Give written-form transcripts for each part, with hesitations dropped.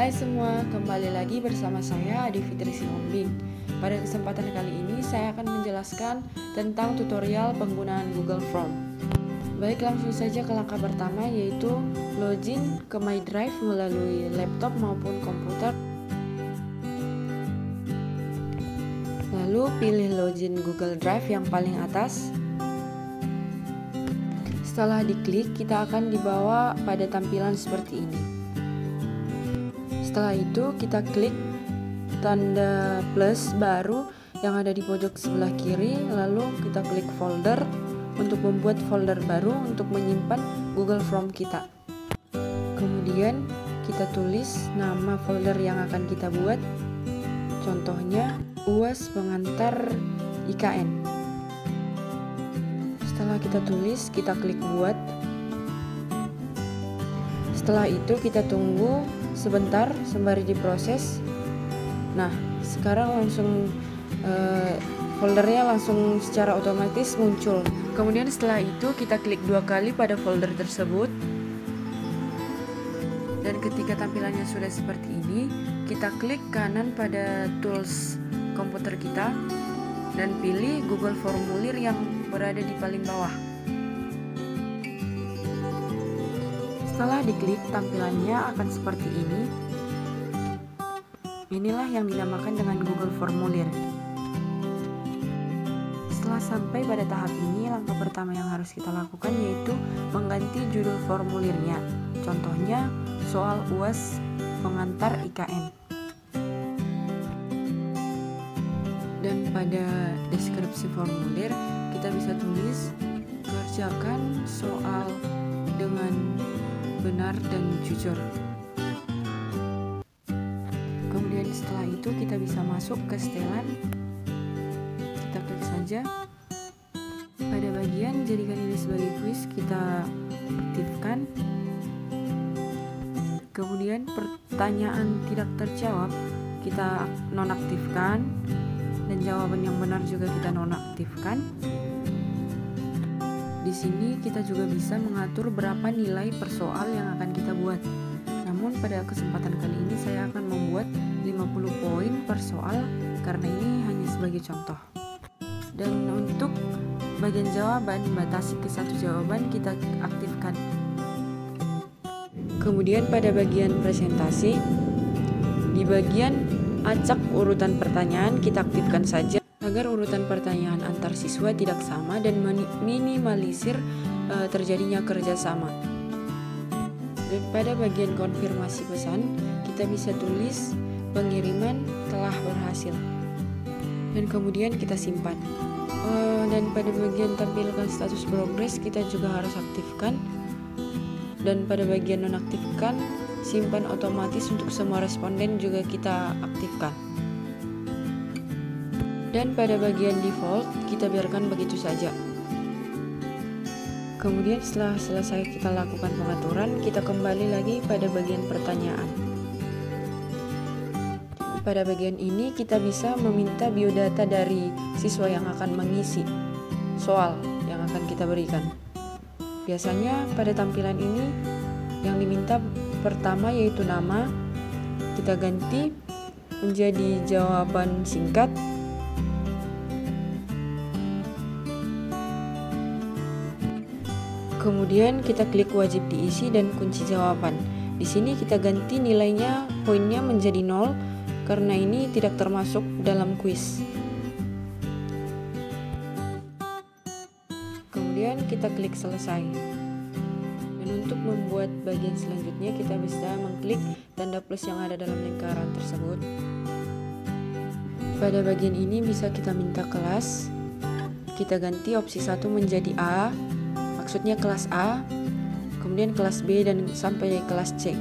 Hai semua, kembali lagi bersama saya Adi Fitri Sihombing. Pada kesempatan kali ini saya akan menjelaskan tentang tutorial penggunaan Google Form. Baik, langsung saja ke langkah pertama, yaitu login ke My Drive melalui laptop maupun komputer. Lalu pilih login Google Drive yang paling atas. Setelah diklik, kita akan dibawa pada tampilan seperti ini. Setelah itu kita klik tanda plus baru yang ada di pojok sebelah kiri, lalu kita klik folder untuk membuat folder baru untuk menyimpan Google Form kita. Kemudian kita tulis nama folder yang akan kita buat, contohnya UAS pengantar IKN. Setelah kita tulis, kita klik buat. Setelah itu kita tunggu sebentar sembari diproses. Nah, sekarang langsung foldernya langsung secara otomatis muncul. Kemudian setelah itu kita klik 2 kali pada folder tersebut. Dan ketika tampilannya sudah seperti ini, kita klik kanan pada tools komputer kita dan pilih Google Formulir yang berada di paling bawah. Setelah diklik, tampilannya akan seperti ini. Inilah yang dinamakan dengan Google Formulir. Setelah sampai pada tahap ini, langkah pertama yang harus kita lakukan yaitu mengganti judul formulirnya. Contohnya, soal UAS pengantar IKN. Dan pada deskripsi formulir, kita bisa tulis, kerjakan soal dengan benar dan jujur. Kemudian setelah itu kita bisa masuk ke setelan. Kita klik saja. Pada bagian jadikan ini sebagai kuis, kita aktifkan. Kemudian pertanyaan tidak terjawab kita nonaktifkan, dan jawaban yang benar juga kita nonaktifkan. Di sini kita juga bisa mengatur berapa nilai per soal yang akan kita buat. Namun pada kesempatan kali ini saya akan membuat 50 poin per soal karena ini hanya sebagai contoh. Dan untuk bagian jawaban, batasi ke 1 jawaban kita aktifkan. Kemudian pada bagian presentasi, di bagian acak urutan pertanyaan kita aktifkan saja agar urutan pertanyaan antar siswa tidak sama dan minimalisir terjadinya kerjasama. Dan pada bagian konfirmasi pesan, kita bisa tulis pengiriman telah berhasil. Dan kemudian kita simpan. Dan pada bagian tampilkan status progres kita juga harus aktifkan. Dan pada bagian nonaktifkan, simpan otomatis untuk semua responden juga kita aktifkan. Dan pada bagian default kita biarkan begitu saja. Kemudian setelah selesai kita lakukan pengaturan, kita kembali lagi pada bagian pertanyaan. Pada bagian ini kita bisa meminta biodata dari siswa yang akan mengisi soal yang akan kita berikan. Biasanya pada tampilan ini yang diminta pertama yaitu nama, kita ganti menjadi jawaban singkat. Kemudian kita klik wajib diisi dan kunci jawaban. Di sini kita ganti nilainya, poinnya menjadi 0 karena ini tidak termasuk dalam kuis. Kemudian kita klik selesai. Dan untuk membuat bagian selanjutnya kita bisa mengklik tanda plus yang ada dalam lingkaran tersebut. Pada bagian ini bisa kita minta kelas. Kita ganti opsi 1 menjadi A. Maksudnya kelas A, kemudian kelas B dan sampai kelas C.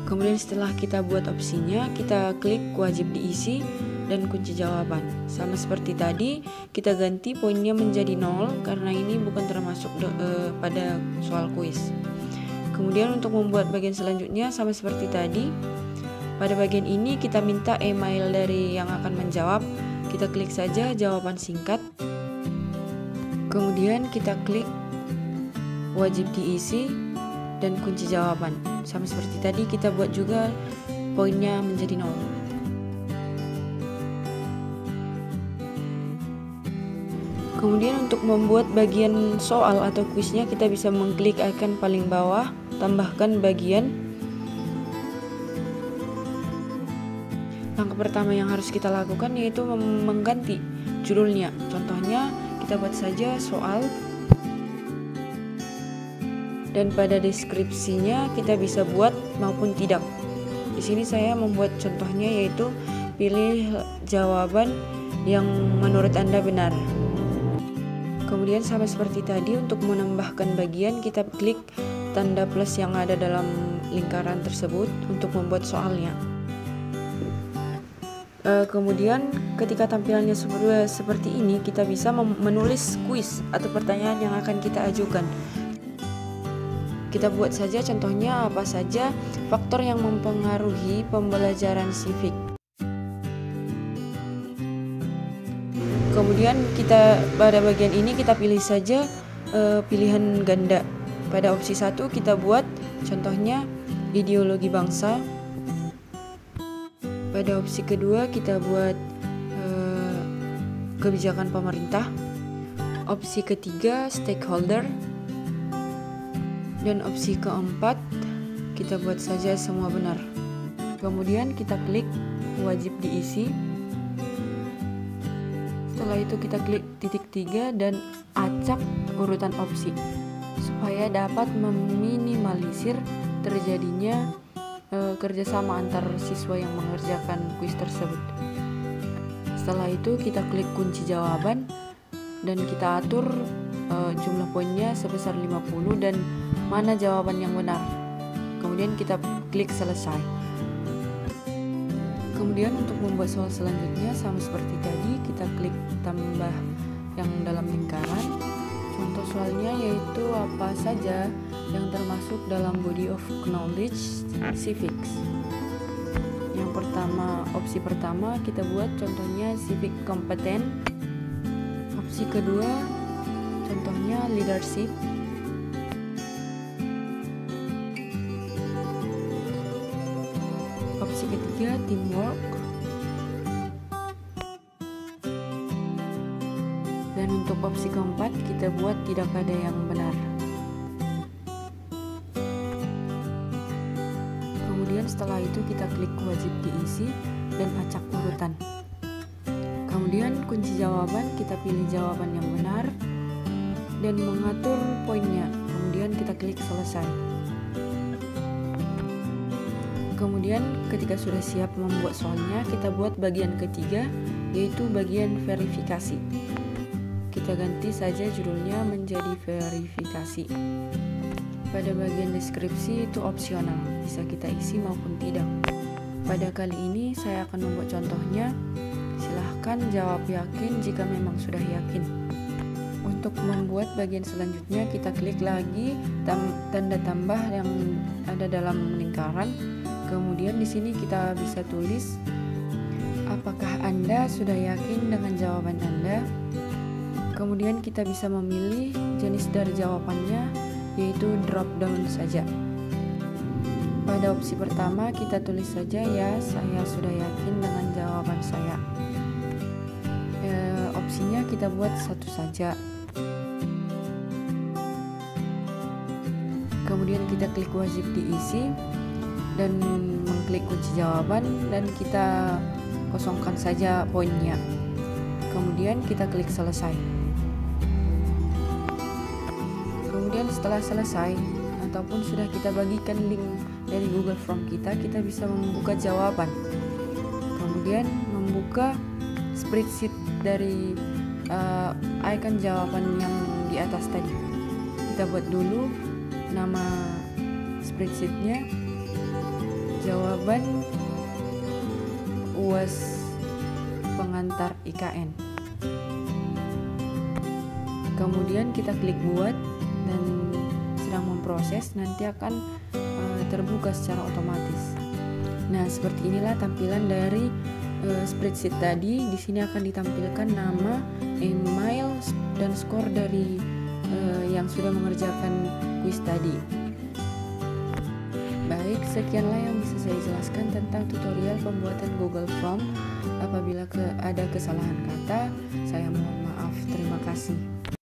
Kemudian setelah kita buat opsinya, kita klik wajib diisi dan kunci jawaban. Sama seperti tadi, kita ganti poinnya menjadi 0 karena ini bukan termasuk pada soal kuis. Kemudian untuk membuat bagian selanjutnya sama seperti tadi. Pada bagian ini kita minta email dari yang akan menjawab. Kita klik saja jawaban singkat. Kemudian kita klik wajib diisi dan kunci jawaban. Sama seperti tadi kita buat juga poinnya menjadi 0. Kemudian untuk membuat bagian soal atau kuisnya, kita bisa mengklik icon paling bawah, tambahkan bagian. Langkah pertama yang harus kita lakukan yaitu mengganti judulnya. Contohnya kita buat saja soal, dan pada deskripsinya kita bisa buat maupun tidak. Di sini saya membuat contohnya yaitu pilih jawaban yang menurut Anda benar. Kemudian sama seperti tadi, untuk menambahkan bagian kita klik tanda plus yang ada dalam lingkaran tersebut untuk membuat soalnya. Kemudian ketika tampilannya seperti ini, kita bisa menulis kuis atau pertanyaan yang akan kita ajukan. Kita buat saja contohnya apa saja faktor yang mempengaruhi pembelajaran civic. Kemudian kita pada bagian ini kita pilih saja pilihan ganda. Pada opsi 1 kita buat contohnya ideologi bangsa. Pada opsi kedua kita buat kebijakan pemerintah. Opsi ketiga stakeholder. Dan opsi keempat kita buat saja semua benar. Kemudian kita klik wajib diisi. Setelah itu kita klik titik 3 dan acak urutan opsi supaya dapat meminimalisir terjadinya kerjasama antar siswa yang mengerjakan kuis tersebut. Setelah itu kita klik kunci jawaban dan kita atur jumlah poinnya sebesar 50 dan mana jawaban yang benar. Kemudian kita klik selesai. Kemudian untuk membuat soal selanjutnya sama seperti tadi, kita klik tambah yang dalam lingkaran. Contoh soalnya yaitu apa saja yang termasuk dalam body of knowledge civics. Yang pertama, opsi pertama kita buat contohnya civic kompeten. Opsi kedua contohnya leadership. Opsi ketiga teamwork. Dan untuk opsi keempat kita buat tidak ada yang benar. Kemudian setelah itu kita klik wajib diisi dan acak urutan. Kemudian kunci jawaban kita pilih jawaban yang benar dan mengatur poinnya. Kemudian kita klik selesai. Kemudian ketika sudah siap membuat soalnya, kita buat bagian ketiga yaitu bagian verifikasi. Kita ganti saja judulnya menjadi verifikasi. Pada bagian deskripsi itu opsional, bisa kita isi maupun tidak. Pada kali ini saya akan membuat contohnya. Silahkan jawab yakin jika memang sudah yakin. Untuk membuat bagian selanjutnya kita klik lagi tanda tambah yang ada dalam lingkaran. Kemudian di sini kita bisa tulis apakah Anda sudah yakin dengan jawaban Anda. Kemudian kita bisa memilih jenis dari jawabannya yaitu drop down saja. Pada opsi pertama kita tulis saja ya, saya sudah yakin dengan jawaban saya. Opsinya kita buat satu saja. Kemudian kita klik wajib diisi dan mengklik kunci jawaban dan kita kosongkan saja poinnya. Kemudian kita klik selesai. Kemudian setelah selesai ataupun sudah kita bagikan link dari Google Form kita bisa membuka jawaban. Kemudian membuka spreadsheet dari icon jawaban yang di atas tadi. Kita buat dulu nama spreadsheetnya jawaban UAS pengantar IKN. Kemudian kita klik buat dan sedang memproses, nanti akan terbuka secara otomatis. Nah, seperti inilah tampilan dari spreadsheet tadi. Di sini akan ditampilkan nama, email, dan skor dari yang sudah mengerjakan kuis tadi. Baik, sekianlah yang bisa saya jelaskan tentang tutorial pembuatan Google Form. Apabila ada kesalahan kata, saya